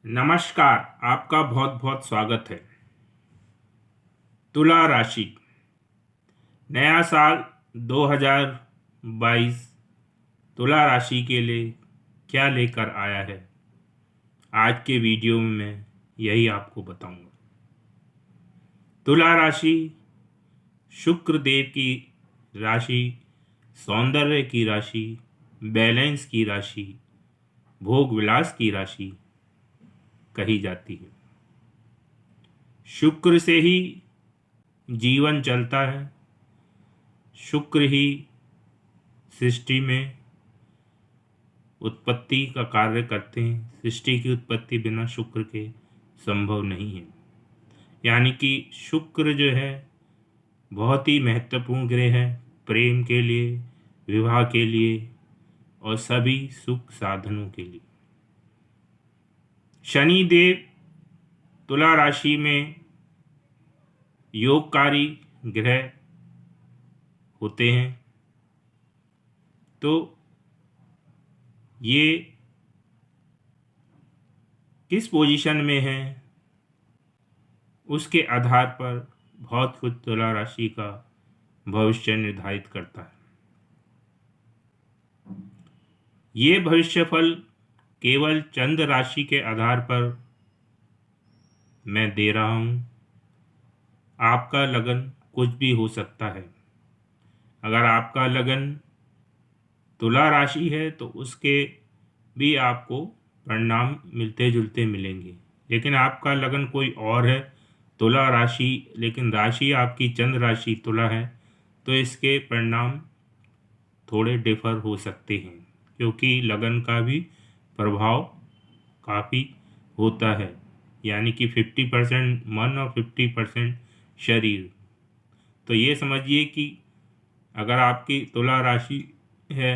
नमस्कार। आपका बहुत बहुत स्वागत है। तुला राशि, नया साल 2022 तुला राशि के लिए क्या लेकर आया है, आज के वीडियो में मैं यही आपको बताऊंगा। तुला राशि शुक्र देव की राशि, सौंदर्य की राशि, बैलेंस की राशि, भोग विलास की राशि कही जाती है। शुक्र से ही जीवन चलता है। शुक्र ही सृष्टि में उत्पत्ति का कार्य करते हैं। सृष्टि की उत्पत्ति बिना शुक्र के संभव नहीं है। यानी कि शुक्र जो है बहुत ही महत्वपूर्ण ग्रह है प्रेम के लिए, विवाह के लिए और सभी सुख साधनों के लिए। शनि देव तुला राशि में योगकारी ग्रह होते हैं, तो ये किस पोजीशन में है उसके आधार पर बहुत कुछ तुला राशि का भविष्य निर्धारित करता है। ये भविष्यफल केवल चंद्र राशि के आधार पर मैं दे रहा हूँ। आपका लगन कुछ भी हो सकता है। अगर आपका लगन तुला राशि है तो उसके भी आपको परिणाम मिलते जुलते मिलेंगे। लेकिन आपका लगन कोई और है, तुला राशि, लेकिन राशि आपकी चंद्र राशि तुला है, तो इसके परिणाम थोड़े डिफर हो सकते हैं, क्योंकि लगन का भी प्रभाव काफ़ी होता है। यानी कि 50% मन और 50% शरीर। तो ये समझिए कि अगर आपकी तुला राशि है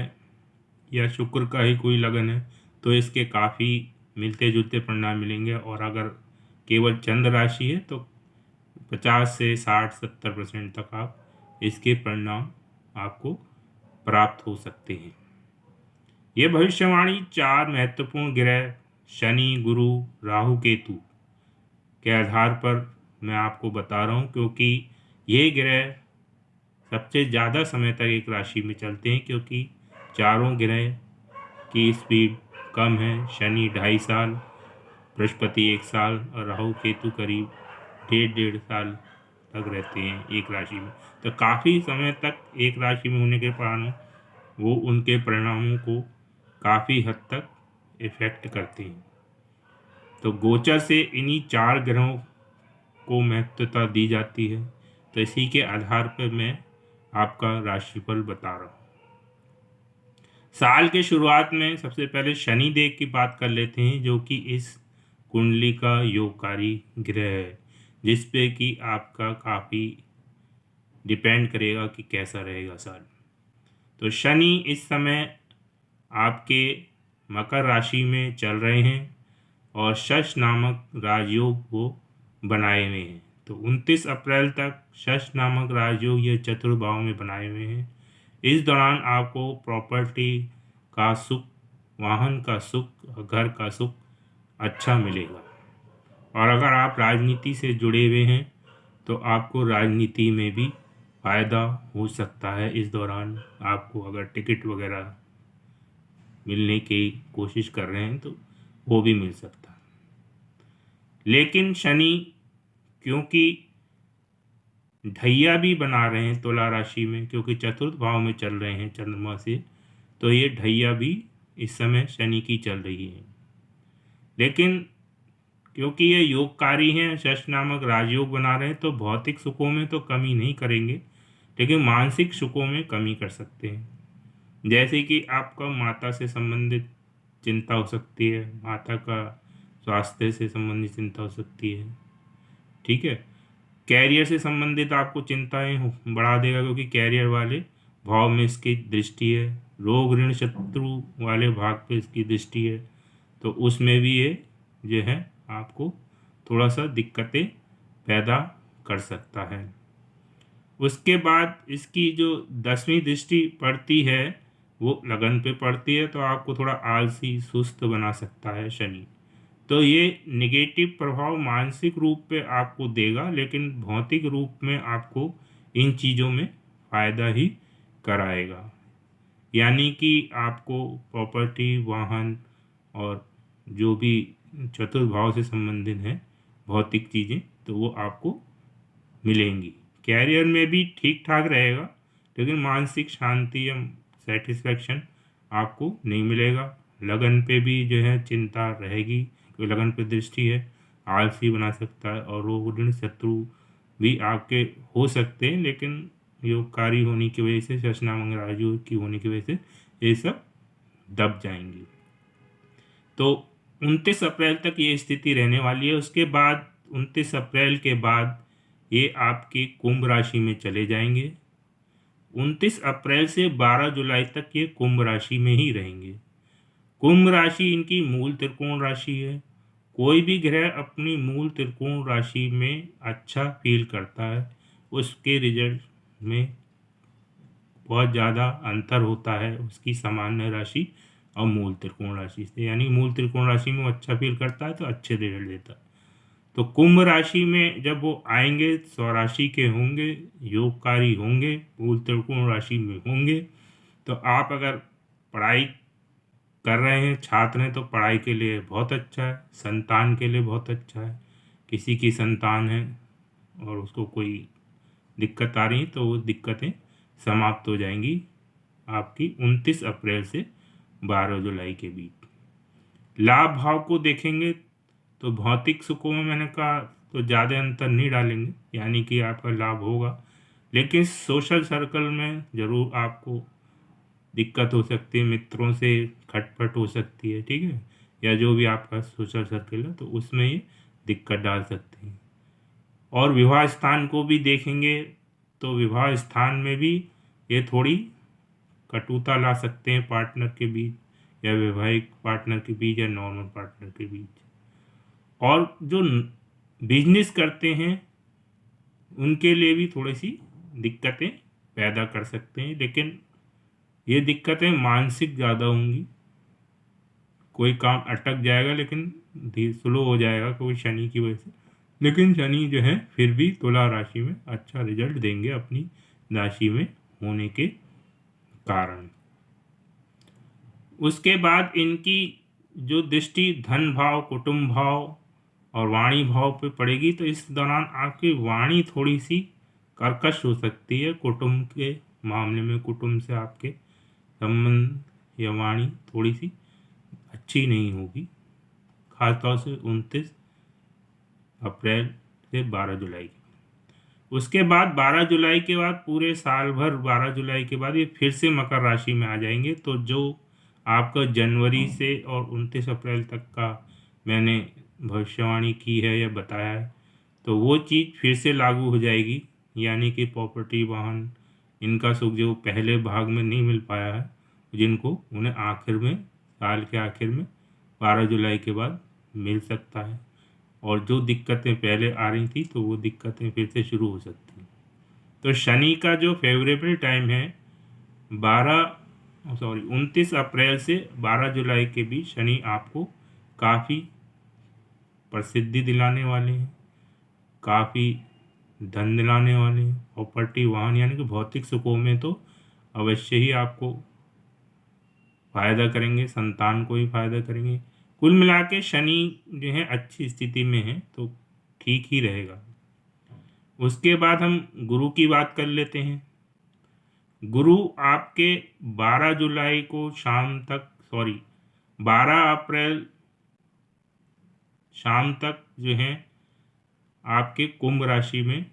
या शुक्र का ही कोई लगन है तो इसके काफ़ी मिलते जुलते परिणाम मिलेंगे, और अगर केवल चंद्र राशि है तो 50 से 60-70% तक आप इसके परिणाम आपको प्राप्त हो सकते हैं। ये भविष्यवाणी 4 महत्वपूर्ण ग्रह शनि, गुरु, राहु, केतु के आधार पर मैं आपको बता रहा हूँ, क्योंकि ये ग्रह सबसे ज़्यादा समय तक एक राशि में चलते हैं, क्योंकि चारों ग्रह की स्पीड कम है। शनि 2.5 साल, बृहस्पति 1 साल और राहु केतु करीब 1.5 साल तक रहते हैं एक राशि में। तो काफ़ी समय तक एक राशि में होने के कारण वो उनके परिणामों को काफ़ी हद तक इफेक्ट करते हैं। तो गोचर से इन्हीं 4 ग्रहों को महत्वता दी जाती है। तो इसी के आधार पर मैं आपका राशिफल बता रहा हूँ। साल के शुरुआत में सबसे पहले शनि देव की बात कर लेते हैं, जो कि इस कुंडली का योगकारी ग्रह है, जिस पे कि आपका काफ़ी डिपेंड करेगा कि कैसा रहेगा साल। तो शनि इस समय आपके मकर राशि में चल रहे हैं और शश नामक राजयोग को बनाए हुए हैं। तो 29 अप्रैल तक शश नामक राजयोग ये चतुर्भाव में बनाए हुए हैं। इस दौरान आपको प्रॉपर्टी का सुख, वाहन का सुख और घर का सुख अच्छा मिलेगा। और अगर आप राजनीति से जुड़े हुए हैं तो आपको राजनीति में भी फ़ायदा हो सकता है। इस दौरान आपको अगर टिकट वगैरह मिलने की कोशिश कर रहे हैं तो वो भी मिल सकता है। लेकिन शनि क्योंकि ढैया भी बना रहे हैं तुला राशि में, क्योंकि चतुर्थ भाव में चल रहे हैं चंद्रमा से, तो ये ढैया भी इस समय शनि की चल रही है। लेकिन क्योंकि ये योगकारी हैं, शश नामक राजयोग बना रहे हैं, तो भौतिक सुखों में तो कमी नहीं करेंगे, लेकिन मानसिक सुखों में कमी कर सकते हैं। जैसे कि आपका माता से संबंधित चिंता हो सकती है, माता का स्वास्थ्य से संबंधित चिंता हो सकती है। ठीक है, कैरियर से संबंधित आपको चिंताएं बढ़ा देगा, क्योंकि कैरियर वाले भाव में इसकी दृष्टि है। रोग ऋण शत्रु वाले भाग पे इसकी दृष्टि है, तो उसमें भी ये जो है आपको थोड़ा सा दिक्कतें पैदा कर सकता है। उसके बाद इसकी जो 10वीं दृष्टि पड़ती है वो लगन पे पड़ती है, तो आपको थोड़ा आलसी सुस्त बना सकता है शनि। तो ये नेगेटिव प्रभाव मानसिक रूप पे आपको देगा, लेकिन भौतिक रूप में आपको इन चीज़ों में फ़ायदा ही कराएगा। यानी कि आपको प्रॉपर्टी, वाहन और जो भी चतुर्भाव से संबंधित है भौतिक चीज़ें, तो वो आपको मिलेंगी। कैरियर में भी ठीक ठाक रहेगा, लेकिन मानसिक शांति या सेटिस्फैक्शन आपको नहीं मिलेगा। लगन पे भी जो है चिंता रहेगी, क्योंकि लगन पे दृष्टि है, आलसी बना सकता है, और वो ऋण शत्रु भी आपके हो सकते हैं, लेकिन योगकारी होने की वजह से, शशनामंग राजू की होने की वजह से ये सब दब जाएंगे। तो 29 अप्रैल तक ये स्थिति रहने वाली है। उसके बाद 29 अप्रैल के बाद ये आपकी कुंभ राशि में चले जाएंगे। 29 अप्रैल से 12 जुलाई तक ये कुंभ राशि में ही रहेंगे। कुंभ राशि इनकी मूल त्रिकोण राशि है। कोई भी ग्रह अपनी मूल त्रिकोण राशि में अच्छा फील करता है, उसके रिजल्ट में बहुत ज़्यादा अंतर होता है उसकी सामान्य राशि और मूल त्रिकोण राशि से। यानी मूल त्रिकोण राशि में वो अच्छा फील करता है तो अच्छे रिजल्ट देता है। तो कुंभ राशि में जब वो आएंगे, स्वराशि के होंगे, योगकारी होंगे, मूल त्रिकोण राशि में होंगे, तो आप अगर पढ़ाई कर रहे हैं, छात्र हैं, तो पढ़ाई के लिए बहुत अच्छा है, संतान के लिए बहुत अच्छा है। किसी की संतान है और उसको कोई दिक्कत आ रही है, तो वो दिक्कतें समाप्त हो जाएंगी आपकी 29 अप्रैल से 12 जुलाई के बीच। लाभ भाव को देखेंगे तो भौतिक सुखों में मैंने कहा तो ज़्यादा अंतर नहीं डालेंगे, यानी कि आपका लाभ होगा, लेकिन सोशल सर्कल में ज़रूर आपको दिक्कत हो सकती है, मित्रों से खटपट हो सकती है, ठीक है, या जो भी आपका सोशल सर्कल है तो उसमें ये दिक्कत डाल सकते हैं। और विवाह स्थान को भी देखेंगे तो विवाह स्थान में भी ये थोड़ी कटुता ला सकते हैं पार्टनर के बीच, या वैवाहिक पार्टनर के बीच, या नॉर्मल पार्टनर के बीच। और जो बिजनेस करते हैं उनके लिए भी थोड़ी सी दिक्कतें पैदा कर सकते हैं, लेकिन ये दिक्कतें मानसिक ज़्यादा होंगी। कोई काम अटक जाएगा, लेकिन स्लो हो जाएगा कोई शनि की वजह से, लेकिन शनि जो है फिर भी तुला राशि में अच्छा रिजल्ट देंगे अपनी राशि में होने के कारण। उसके बाद इनकी जो दृष्टि धन भाव, कुटुंब भाव और वाणी भाव पे पड़ेगी, तो इस दौरान आपकी वाणी थोड़ी सी कर्कश हो सकती है। कुटुंब के मामले में, कुटुंब से आपके संबंध या वाणी थोड़ी सी अच्छी नहीं होगी, खासतौर से 29 अप्रैल से 12 जुलाई की। उसके बाद 12 जुलाई के बाद पूरे साल भर, 12 जुलाई के बाद ये फिर से मकर राशि में आ जाएंगे। तो जो आपका जनवरी से और 29 अप्रैल तक का मैंने भविष्यवाणी की है या बताया है, तो वो चीज़ फिर से लागू हो जाएगी। यानी कि प्रॉपर्टी, वाहन, इनका सुख जो पहले भाग में नहीं मिल पाया है, जिनको उन्हें आखिर में, साल के आखिर में 12 जुलाई के बाद मिल सकता है। और जो दिक्कतें पहले आ रही थी, तो वो दिक्कतें फिर से शुरू हो सकती हैं। तो शनि का जो फेवरेबल टाइम है 29 अप्रैल से 12 जुलाई के बीच शनि आपको काफ़ी प्रसिद्धि दिलाने वाले हैं, काफ़ी धन दिलाने वाले हैं। प्रॉपर्टी, वाहन यानी कि भौतिक सुखों में तो अवश्य ही आपको फ़ायदा करेंगे, संतान को ही फ़ायदा करेंगे। कुल मिला के शनि जो है अच्छी स्थिति में है, तो ठीक ही रहेगा। उसके बाद हम गुरु की बात कर लेते हैं। गुरु आपके 12 जुलाई को शाम तक, 12 अप्रैल शाम तक जो है आपके कुंभ राशि में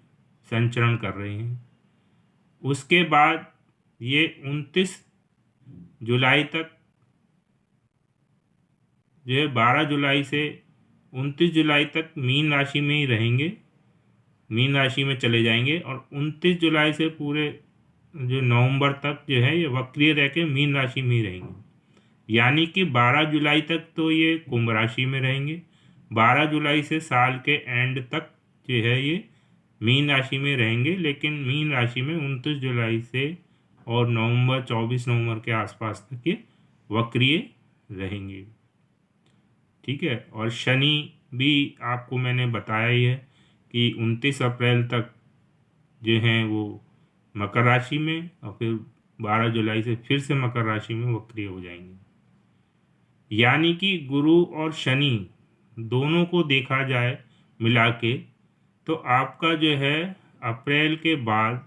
संचरण कर रहे हैं। उसके बाद ये 29 जुलाई तक जो है, 12 जुलाई से 29 जुलाई तक मीन राशि में ही रहेंगे, मीन राशि में चले जाएंगे। और 29 जुलाई से पूरे जो नवंबर तक जो है ये वक्रीय रह के मीन राशि में ही रहेंगे। यानी कि 12 जुलाई तक तो ये कुंभ राशि में रहेंगे, 12 जुलाई से साल के एंड तक जो है ये मीन राशि में रहेंगे। लेकिन मीन राशि में 29 जुलाई से और 24 नवंबर के आसपास तक ये वक्रीय रहेंगे। ठीक है। और शनि भी आपको मैंने बताया ही है कि 29 अप्रैल तक जो हैं वो मकर राशि में, और फिर 12 जुलाई से फिर से मकर राशि में वक्री हो जाएंगे। यानी कि गुरु और शनि दोनों को देखा जाए मिला के, तो आपका जो है अप्रैल के बाद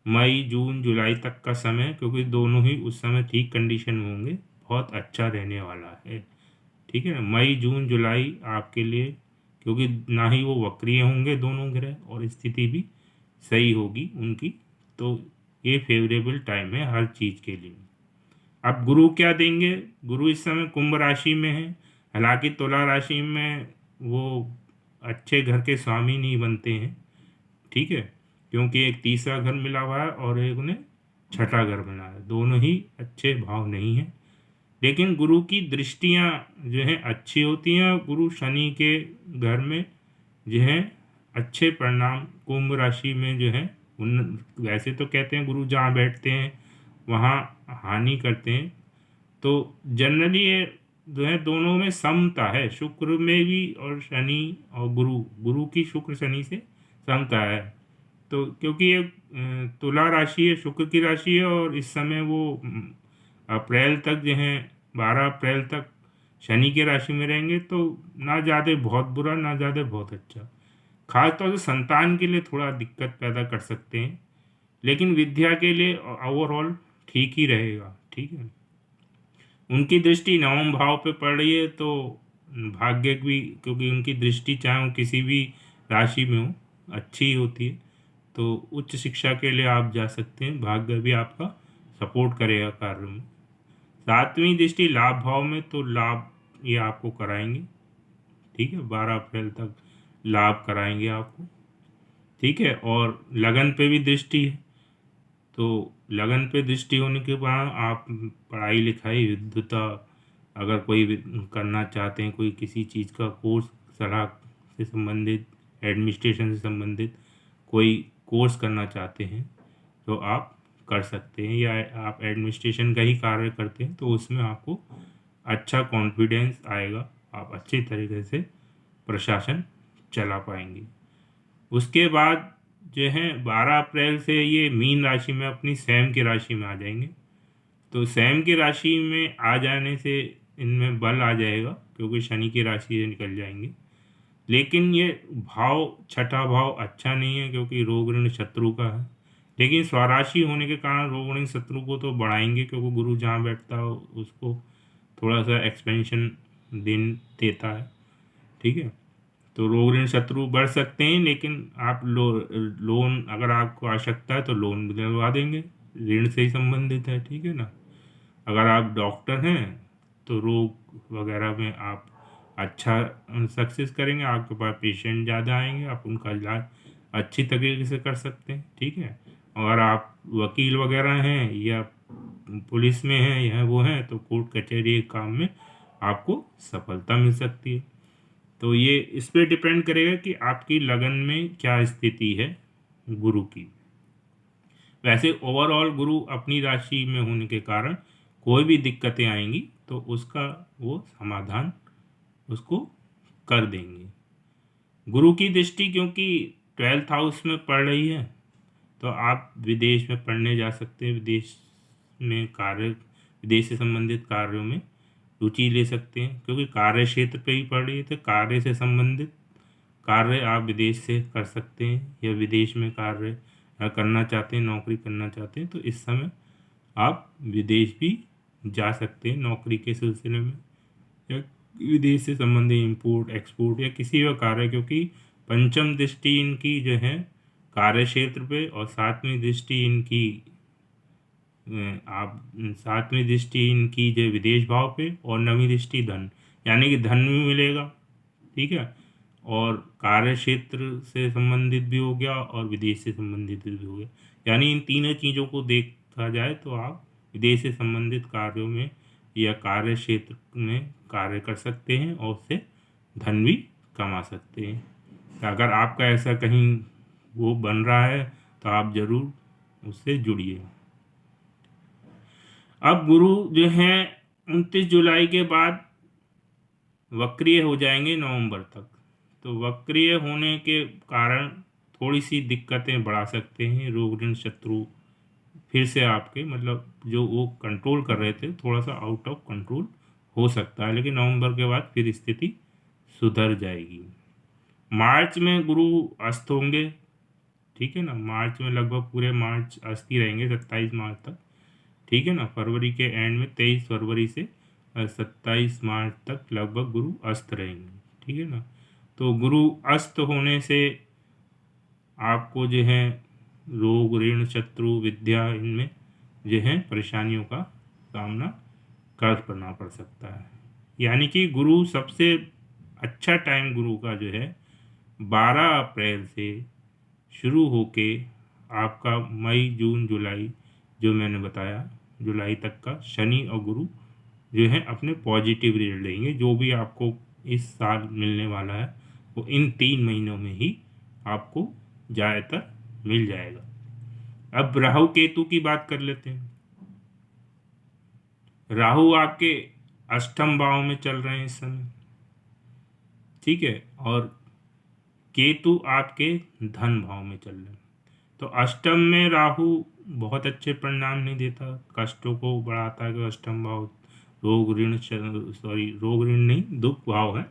मई जून जुलाई तक का समय, क्योंकि दोनों ही उस समय ठीक कंडीशन में होंगे, बहुत अच्छा रहने वाला है। ठीक है ना, मई जून जुलाई आपके लिए, क्योंकि ना ही वो वक्रीय होंगे दोनों ग्रह, और स्थिति भी सही होगी उनकी, तो ये फेवरेबल टाइम है हर चीज़ के लिए। अब गुरु क्या देंगे? गुरु इस समय कुंभ राशि में है। हालांकि तुला राशि में वो अच्छे घर के स्वामी नहीं बनते हैं, ठीक है, क्योंकि एक तीसरा घर मिला हुआ है और एक उन्हें छठा घर बना है, दोनों ही अच्छे भाव नहीं हैं। लेकिन गुरु की दृष्टियां जो हैं अच्छी होती हैं। गुरु शनि के घर में जो है अच्छे परिणाम कुंभ राशि में जो है, उन वैसे तो कहते हैं गुरु जहाँ बैठते हैं वहाँ हानि करते हैं, तो जनरली ये जो है दोनों में समता है, शुक्र में भी और शनि और गुरु, गुरु की शुक्र शनि से समता है। तो क्योंकि ये तुला राशि है, शुक्र की राशि है, और इस समय वो अप्रैल तक जो है 12 अप्रैल तक शनि की राशि में रहेंगे, तो ना ज़्यादा बहुत बुरा ना ज़्यादा बहुत अच्छा। खास तौर से संतान के लिए थोड़ा दिक्कत पैदा कर सकते हैं, लेकिन विद्या के लिए ओवरऑल ठीक ही रहेगा। ठीक है, उनकी दृष्टि नवम भाव पे पड़ रही है, तो भाग्य भी, क्योंकि उनकी दृष्टि चाहे वो किसी भी राशि में हो अच्छी होती है, तो उच्च शिक्षा के लिए आप जा सकते हैं, भाग्य भी आपका सपोर्ट करेगा कार्य में। सातवीं दृष्टि लाभ भाव में, तो लाभ ये आपको कराएंगे। ठीक है, 12 अप्रैल तक लाभ कराएंगे आपको। ठीक है, और लगन पे भी दृष्टि है, तो लगन पे दृष्टि होने के बाद आप पढ़ाई लिखाई विद्वता अगर कोई करना चाहते हैं, कोई किसी चीज़ का कोर्स, सलाह से संबंधित, एडमिनिस्ट्रेशन से संबंधित कोई कोर्स करना चाहते हैं तो आप कर सकते हैं, या आप एडमिनिस्ट्रेशन का ही कार्य करते हैं तो उसमें आपको अच्छा कॉन्फिडेंस आएगा, आप अच्छी तरीके से प्रशासन चला पाएंगे। उसके बाद जो है 12 अप्रैल से ये मीन राशि में अपनी स्वयं की राशि में आ जाएंगे, तो स्वयं की राशि में आ जाने से इनमें बल आ जाएगा, क्योंकि शनि की राशि से निकल जाएंगे। लेकिन ये भाव, छठा भाव अच्छा नहीं है, क्योंकि रोग ऋण शत्रु का है। लेकिन स्वराशि होने के कारण रोग ऋण शत्रु को तो बढ़ाएंगे, क्योंकि गुरु जहाँ बैठता है उसको थोड़ा सा एक्सपेंशन दिन देता है। ठीक है, तो रोग ऋण शत्रु बढ़ सकते हैं, लेकिन आप लोन अगर आपको आवश्यकता है तो लोन भी दिलवा देंगे, ऋण से ही संबंधित है। ठीक है ना, अगर आप डॉक्टर हैं तो रोग वगैरह में आप अच्छा सक्सेस करेंगे, आपके पास पेशेंट ज़्यादा आएंगे, आप उनका इलाज अच्छी तरीके से कर सकते हैं। ठीक है, और आप वकील वगैरह हैं या पुलिस में हैं या वो हैं, तो कोर्ट कचहरी के काम में आपको सफलता मिल सकती है। तो ये इस पे डिपेंड करेगा कि आपकी लगन में क्या स्थिति है गुरु की। वैसे ओवरऑल गुरु अपनी राशि में होने के कारण कोई भी दिक्कतें आएंगी तो उसका वो समाधान उसको कर देंगे। गुरु की दृष्टि क्योंकि 12th हाउस में पड़ रही है, तो आप विदेश में पढ़ने जा सकते हैं, विदेश में कार्य, विदेश से संबंधित कार्यों में रुचि ले सकते हैं, क्योंकि कार्य क्षेत्र पे ही पड़ रही है, तो कार्य से संबंधित कार्य आप विदेश से कर सकते हैं, या विदेश में कार्य करना चाहते हैं, नौकरी करना चाहते हैं, तो इस समय आप विदेश भी जा सकते हैं नौकरी के सिलसिले में, या विदेश से संबंधित इंपोर्ट एक्सपोर्ट या किसी भी कार्य, क्योंकि पंचम दृष्टि इनकी जो है कार्य क्षेत्र पे, और सातवीं दृष्टि इनकी आप सातवीं दृष्टि इनकी जो विदेश भाव पे, और नवीं दृष्टि धन, यानी कि धन भी मिलेगा। ठीक है, और कार्य क्षेत्र से संबंधित भी हो गया और विदेश से संबंधित भी हो गया, यानी इन तीनों चीज़ों को देखा जाए तो आप विदेश से संबंधित कार्यों में या कार्य क्षेत्र में कार्य कर सकते हैं और उससे धन भी कमा सकते हैं। तो अगर आपका ऐसा कहीं वो बन रहा है तो आप ज़रूर उससे जुड़िए। अब गुरु जो है 29 जुलाई के बाद वक्रीय हो जाएंगे नवंबर तक। तो वक्रीय होने के कारण थोड़ी सी दिक्कतें बढ़ा सकते हैं। रोग ऋण शत्रु फिर से आपके मतलब जो वो कंट्रोल कर रहे थे थोड़ा सा आउट ऑफ कंट्रोल हो सकता है, लेकिन नवंबर के बाद फिर स्थिति सुधर जाएगी। मार्च में गुरु अस्त होंगे, ठीक है ना। मार्च में लगभग पूरे मार्च अस्त ही रहेंगे 27 मार्च तक, ठीक है ना। फरवरी के एंड में 23 फरवरी से 27 मार्च तक लगभग गुरु अस्त रहेंगे, ठीक है ना। तो गुरु अस्त होने से आपको जो है रोग ऋण शत्रु विद्या इनमें जो है परेशानियों का सामना करना पड़ सकता है। यानी कि गुरु सबसे अच्छा टाइम गुरु का जो है 12 अप्रैल से शुरू होके आपका मई जून जुलाई जो मैंने बताया जुलाई तक का शनि और गुरु जो है अपने पॉजिटिव रिजल्ट देंगे। जो भी आपको इस साल मिलने वाला है वो इन 3 महीनों में ही आपको ज़्यादातर मिल जाएगा। अब राहु केतु की बात कर लेते हैं। राहु आपके अष्टम भाव में चल रहे हैं इस समय, ठीक है, और केतु आपके धन भाव में चल रहे हैं। तो अष्टम में राहु बहुत अच्छे परिणाम नहीं देता, कष्टों को बढ़ाता है। तो अष्टम भाव रोग ऋण रोग ऋण नहीं दुख भाव है,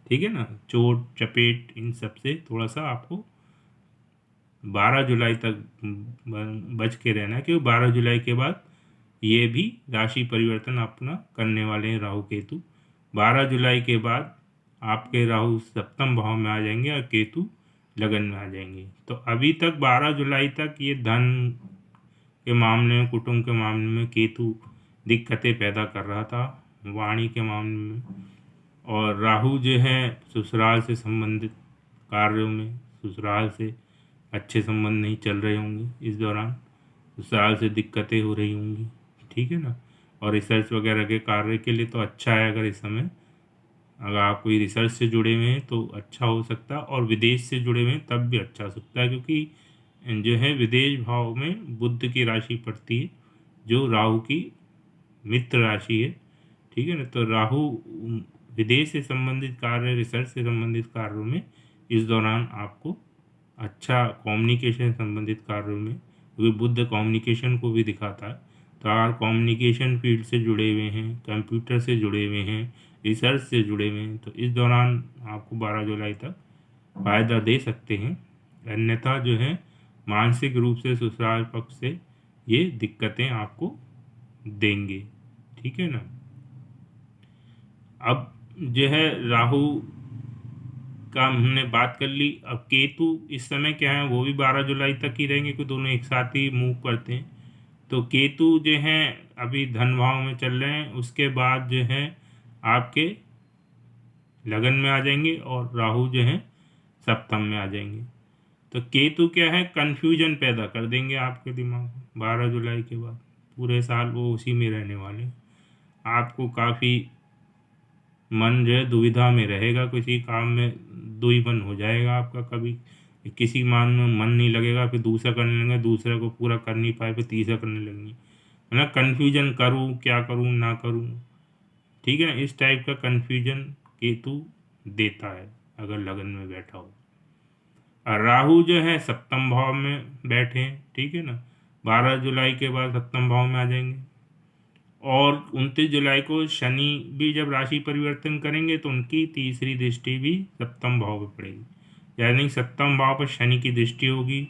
ठीक है ना। चोट चपेट इन सब से थोड़ा सा आपको 12 जुलाई तक बच के रहना है, क्योंकि 12 जुलाई के बाद ये भी राशि परिवर्तन अपना करने वाले हैं राहु केतु। 12 जुलाई के बाद आपके राहु सप्तम भाव में आ जाएंगे और केतु लगन में आ जाएंगे। तो अभी तक 12 जुलाई तक ये धन के मामले में कुटुंब के मामले में केतु दिक्कतें पैदा कर रहा था, वाणी के मामले में। और राहु जो है ससुराल से संबंधित कार्यों में, ससुराल से अच्छे संबंध नहीं चल रहे होंगे इस दौरान, ससुराल से दिक्कतें हो रही होंगी, ठीक है ना। और रिसर्च वगैरह के कार्य के लिए तो अच्छा है, अगर इस समय अगर आप कोई रिसर्च से जुड़े हुए हैं तो अच्छा हो सकता है, और विदेश से जुड़े हुए हैं तब भी अच्छा हो सकता है, क्योंकि जो है विदेश भाव में बुध की राशि पड़ती है जो राहु की मित्र राशि है, ठीक है ना। तो राहु विदेश से संबंधित कार्य, रिसर्च से संबंधित कार्यों में इस दौरान आपको अच्छा, कम्युनिकेशन संबंधित कार्यों में, क्योंकि बुध कम्युनिकेशन को भी दिखाता है। तो अगर कम्युनिकेशन फील्ड से जुड़े हुए हैं, कंप्यूटर से जुड़े हुए हैं, रिसर्च से जुड़े हुए हैं, तो इस दौरान आपको 12 जुलाई तक फ़ायदा दे सकते हैं। अन्यथा जो है मानसिक रूप से ससुराल पक्ष से ये दिक्कतें आपको देंगे, ठीक है ना। अब जो है राहु का हमने बात कर ली। अब केतु इस समय क्या है, वो भी 12 जुलाई तक ही रहेंगे, क्योंकि दोनों एक साथ ही मूव करते हैं। तो केतु जो हैं अभी धन भाव में चल रहे हैं, उसके बाद जो है आपके लगन में आ जाएंगे, और राहु जो है सप्तम में आ जाएंगे। तो केतु क्या है, कन्फ्यूजन पैदा कर देंगे आपके दिमाग में 12 जुलाई के बाद। पूरे साल वो उसी में रहने वाले, आपको काफ़ी मन जो है दुविधा में रहेगा, किसी काम में दुईमन हो जाएगा आपका। कभी किसी मान में मन नहीं लगेगा, फिर दूसरा करने लगेगा, दूसरे को पूरा कर नहीं पाए फिर तीसरा करने लगेंगे, है ना। कन्फ्यूजन, करूँ क्या करूँ ना करूँ, ठीक है ना। इस टाइप का कन्फ्यूजन केतु देता है अगर लगन में बैठा हो। और राहु जो है सप्तम भाव में बैठे हैं, ठीक है ना। 12 जुलाई के बाद सप्तम भाव में आ जाएंगे, और 29 जुलाई को शनि भी जब राशि परिवर्तन करेंगे तो उनकी तीसरी दृष्टि भी सप्तम भाव पर पड़ेगी, यानी सप्तम भाव पर शनि की दृष्टि होगी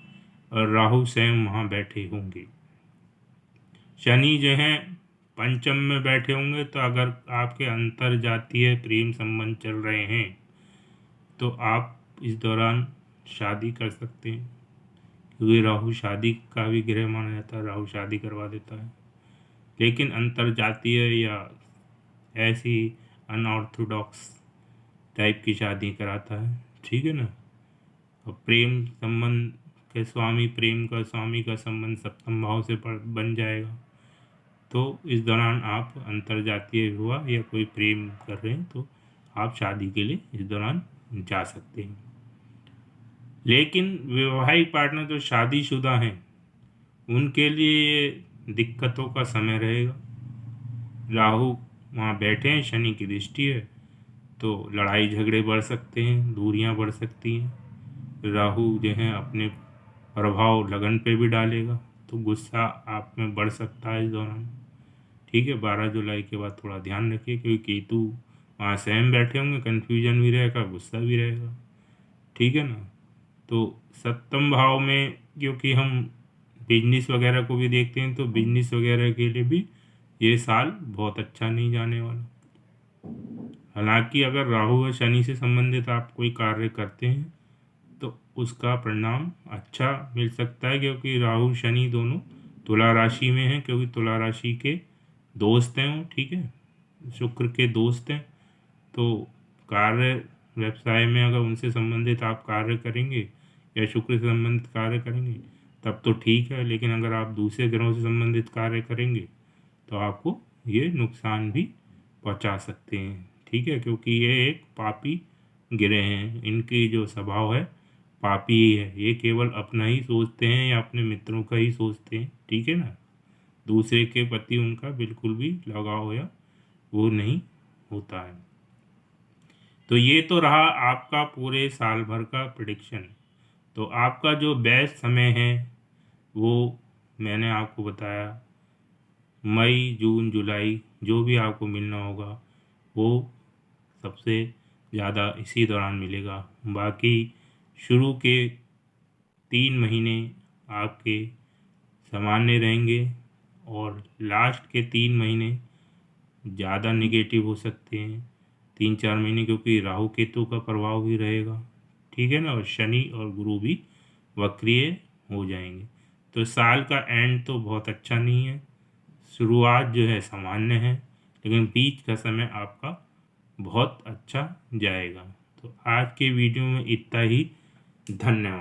और राहु स्वयं वहाँ बैठे होंगे। शनि जो है पंचम में बैठे होंगे, तो अगर आपके अंतर जातीय प्रेम संबंध चल रहे हैं तो आप इस दौरान शादी कर सकते हैं, क्योंकि राहु शादी का भी ग्रह माना जाता है, राहु शादी करवा देता है। लेकिन अंतर जातीय या ऐसी अनऑर्थोडॉक्स टाइप की शादी कराता है, ठीक है ना। और प्रेम संबंध के स्वामी, प्रेम का स्वामी का संबंध सप्तम भाव से बन जाएगा। तो इस दौरान आप अंतर जातीय हुआ या कोई प्रेम कर रहे हैं तो आप शादी के लिए इस दौरान जा सकते हैं। लेकिन वैवाहिक पार्टनर जो शादीशुदा हैं उनके लिए दिक्कतों का समय रहेगा। राहु वहाँ बैठे हैं, शनि की दृष्टि है, तो लड़ाई झगड़े बढ़ सकते हैं, दूरियां बढ़ सकती हैं। राहु जो है अपने प्रभाव लगन पे भी डालेगा, तो गुस्सा आप में बढ़ सकता है इस दौरान। ठीक है, 12 जुलाई के बाद थोड़ा ध्यान रखिए, क्योंकि केतु वहाँ स्वयं बैठे होंगे, कन्फ्यूजन भी रहेगा, गुस्सा भी रहेगा। ठीक है ना। तो सप्तम भाव में क्योंकि हम बिजनेस वगैरह को भी देखते हैं, तो बिजनेस वगैरह के लिए भी ये साल बहुत अच्छा नहीं जाने वाला। हालांकि अगर राहु और शनि से संबंधित आप कोई कार्य करते हैं तो उसका परिणाम अच्छा मिल सकता है, क्योंकि राहु शनि दोनों तुला राशि में हैं, क्योंकि तुला राशि के दोस्त हैं वो। ठीक है, शुक्र के दोस्त हैं। तो कार्य व्यवसाय में अगर उनसे संबंधित आप कार्य करेंगे या शुक्र से संबंधित कार्य करेंगे तब तो ठीक है, लेकिन अगर आप दूसरे ग्रहों से संबंधित कार्य करेंगे तो आपको ये नुकसान भी पहुंचा सकते हैं। ठीक है, क्योंकि ये एक पापी ग्रह हैं, इनकी जो स्वभाव है पापी ही है। ये केवल अपना ही सोचते हैं या अपने मित्रों का ही सोचते हैं। ठीक है ना, दूसरे के प्रति उनका बिल्कुल भी लगाव या वो नहीं होता है। तो ये तो रहा आपका पूरे साल भर का प्रेडिक्शन। तो आपका जो बेस्ट समय है वो मैंने आपको बताया, मई जून जुलाई जो भी आपको मिलना होगा वो सबसे ज़्यादा इसी दौरान मिलेगा। बाकी शुरू के 3 महीने आपके सामान्य रहेंगे और लास्ट के 3 महीने ज़्यादा निगेटिव हो सकते हैं, 3-4 महीने, क्योंकि राहु केतु का प्रभाव भी रहेगा। ठीक है ना, और शनि और गुरु भी वक्रीय हो जाएंगे। तो साल का एंड तो बहुत अच्छा नहीं है, शुरुआत जो है सामान्य है, लेकिन बीच का समय आपका बहुत अच्छा जाएगा। तो आज के वीडियो में इतना ही। धन्यवाद।